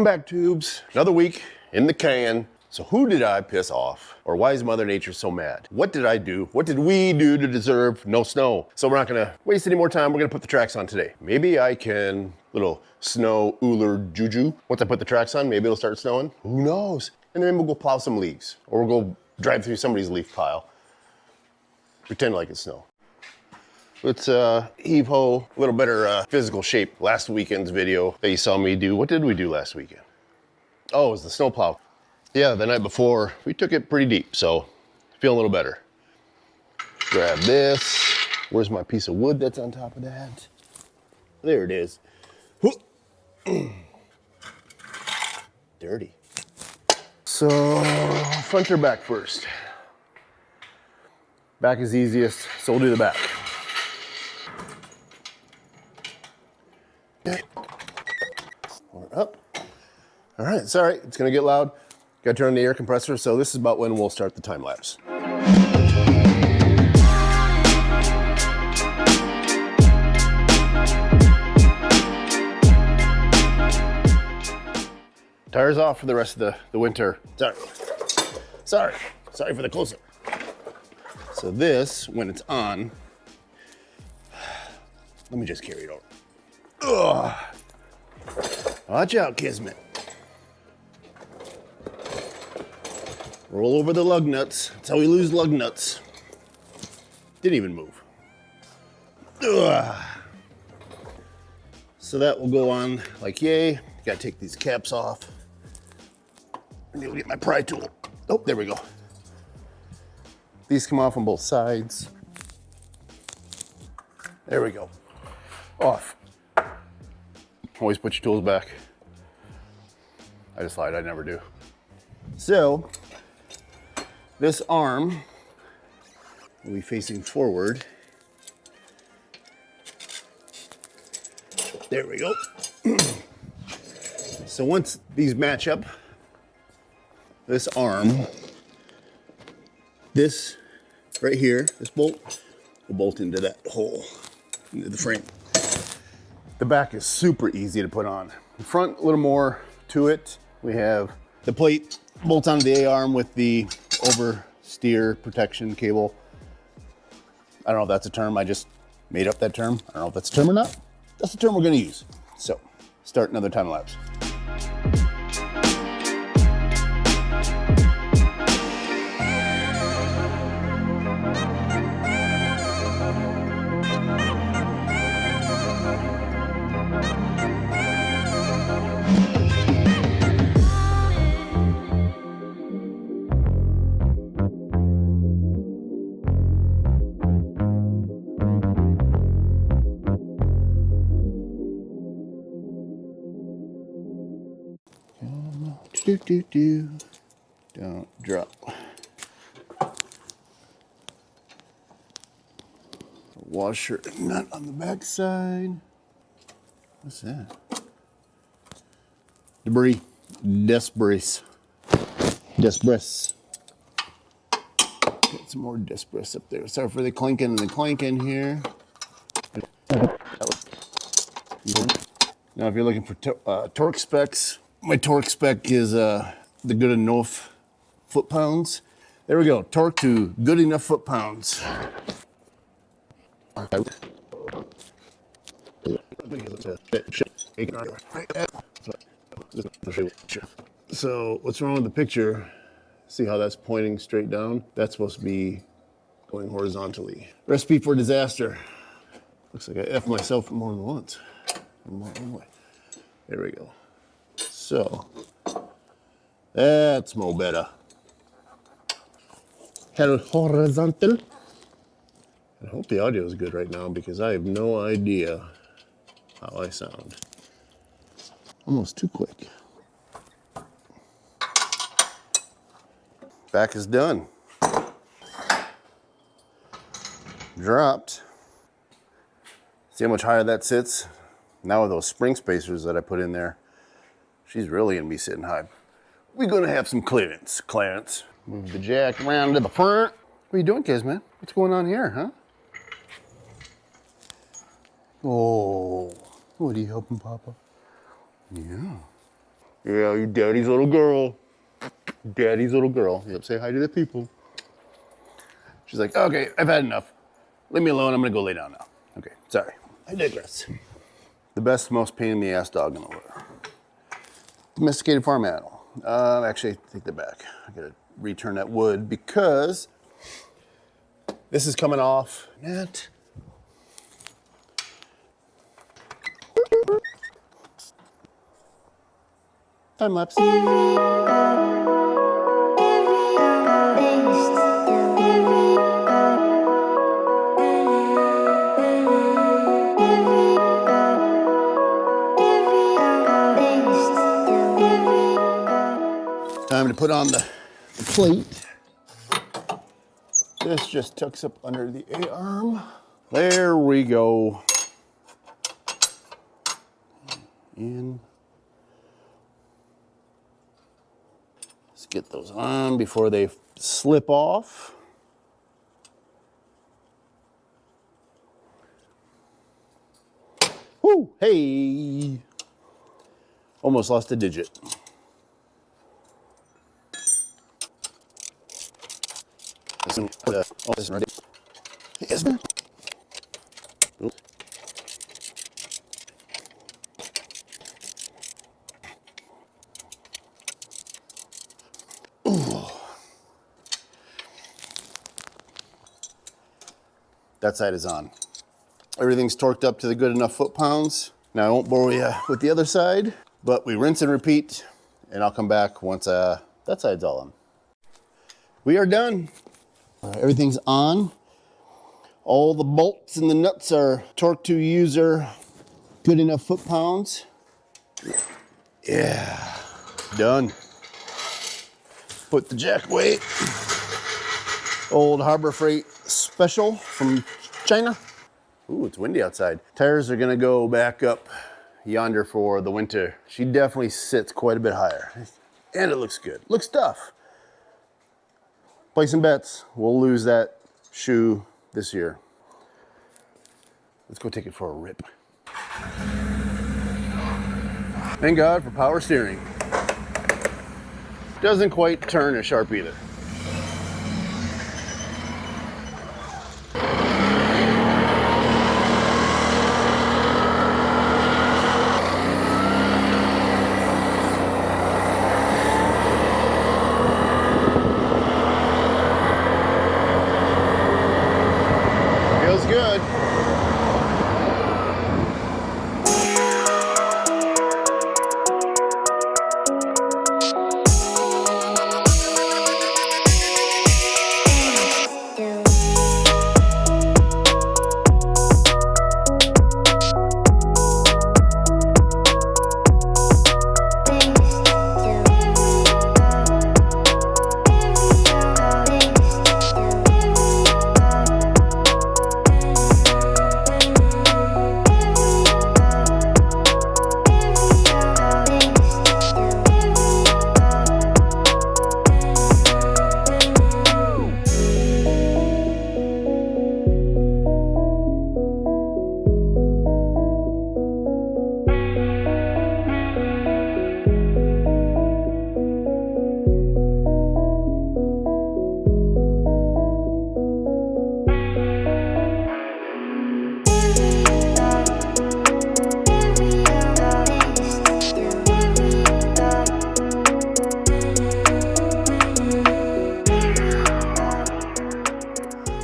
Welcome back, tubes. Another week in the can. So who did I piss off? Or why is Mother Nature so mad? What did I do? What did we do to deserve no snow? So we're not gonna waste any more time. We're gonna put the tracks on today. Maybe I can, little snow ooler juju. Once I put the tracks on, maybe it'll start snowing. Who knows? And then we'll go plow some leaves. Or we'll go drive through somebody's leaf pile. Pretend like it's snow. Let's heave-ho, a little better physical shape. Last weekend's video that you saw me do. What did we do last weekend? Oh, it was the snowplow. Yeah, the night before, we took it pretty deep, so feel a little better. Grab this. Where's my piece of wood that's on top of that? There it is. Dirty. So, front or back first? Back is easiest, so we'll do the back. We're up. All right, it's all right. It's gonna get loud. Gotta turn on the air compressor, so this is about when we'll start the time lapse. Tires off for the rest of the winter. Sorry for the close-up. So this, when it's on, let me just carry it over. Ugh. Watch out, Kismet. Roll over the lug nuts. That's how we lose lug nuts. Didn't even move. Ugh. So that will go on like yay. Gotta take these caps off. And you'll get my pry tool. Oh, there we go. These come off on both sides. There we go. Off. Always put your tools back. I just lied, I never do. So, this arm will be facing forward. There we go. So once these match up, this arm, this right here, this bolt, will bolt into that hole, into the frame. The back is super easy to put on. The front, a little more to it. We have the plate bolts onto the A-arm with the oversteer protection cable. I don't know if that's a term. I just made up that term. I don't know if that's a term or not. That's the term we're gonna use. So, start another time lapse. Don't drop. Washer nut on the back side. What's that? Debris. Desbrace. Desbrace. Got some more desbrace up there. Sorry for the clinking and the clanking here. Now, if you're looking for torque specs, my torque spec is the good enough foot-pounds. There we go, torque to good enough foot-pounds. So what's wrong with the picture? See how that's pointing straight down? That's supposed to be going horizontally. Recipe for disaster. Looks like I F'd myself more than once. There we go. So, that's more better. Horizontal. I hope the audio is good right now because I have no idea how I sound. Almost too quick. Back is done. Dropped. See how much higher that sits? Now with those spring spacers that I put in there, she's really gonna be sitting high. We're gonna have some clearance. Move the jack around to the front. What are you doing, kids, man? What's going on here, huh? Oh, what are you helping, Papa? Yeah. Yeah, you daddy's little girl. Daddy's little girl. Yep, say hi to the people. She's like, okay, I've had enough. Leave me alone, I'm gonna go lay down now. Okay, sorry, I digress. The best, most pain in the ass dog in the world. Domesticated farm animal. Actually, take that back. I gotta return that wood because this is coming off net. Time lapse. Time to put on the plate. This just tucks up under the A-arm. There we go. In. Let's get those on before they slip off. Woo, hey. Almost lost a digit. That side is on. Everything's torqued up to the good enough foot-pounds. Now I won't bore you with the other side, but we rinse and repeat, and I'll come back once that side's all on. We are done. Everything's on. All the bolts and the nuts are torqued to user good enough foot-pounds. Yeah, done. Put the jack weight. Old Harbor Freight special from China. Ooh, it's windy outside. Tires are gonna go back up yonder for the winter. She definitely sits quite a bit higher. And it looks good, looks tough. Placing bets, we'll lose that shoe this year. Let's go take it for a rip. Thank God for power steering. Doesn't quite turn as sharp either. Feels good.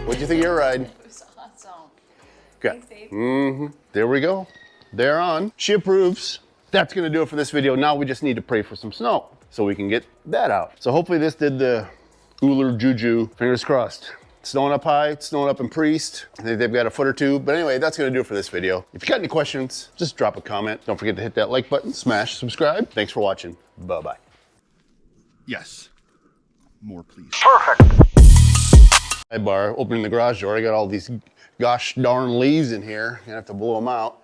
What'd you think of your ride? It was awesome. Okay. Thanks, babe. There we go. They're on. She approves. That's gonna do it for this video. Now we just need to pray for some snow so we can get that out. So hopefully this did the Uller Juju. Fingers crossed. It's snowing up high, it's snowing up in Priest. I think they've got a foot or two. But anyway, that's gonna do it for this video. If you got any questions, just drop a comment. Don't forget to hit that like button, smash subscribe. Thanks for watching. Bye-bye. Yes. More, please. Sidebar, opening the garage door. I got all these gosh darn leaves in here. Gonna have to blow them out.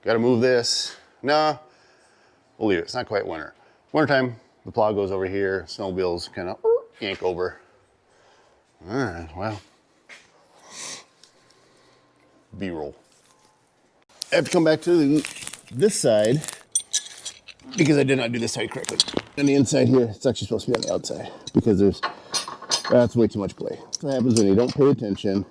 Gotta move this. Nah, we'll leave it. It's not quite winter. Wintertime, the plow goes over here. Snowmobiles kind of yank over. All right, well. B-roll. I have to come back to this side because I did not do this side correctly. On the inside here, it's actually supposed to be on the outside because that's way too much play. What happens when you don't pay attention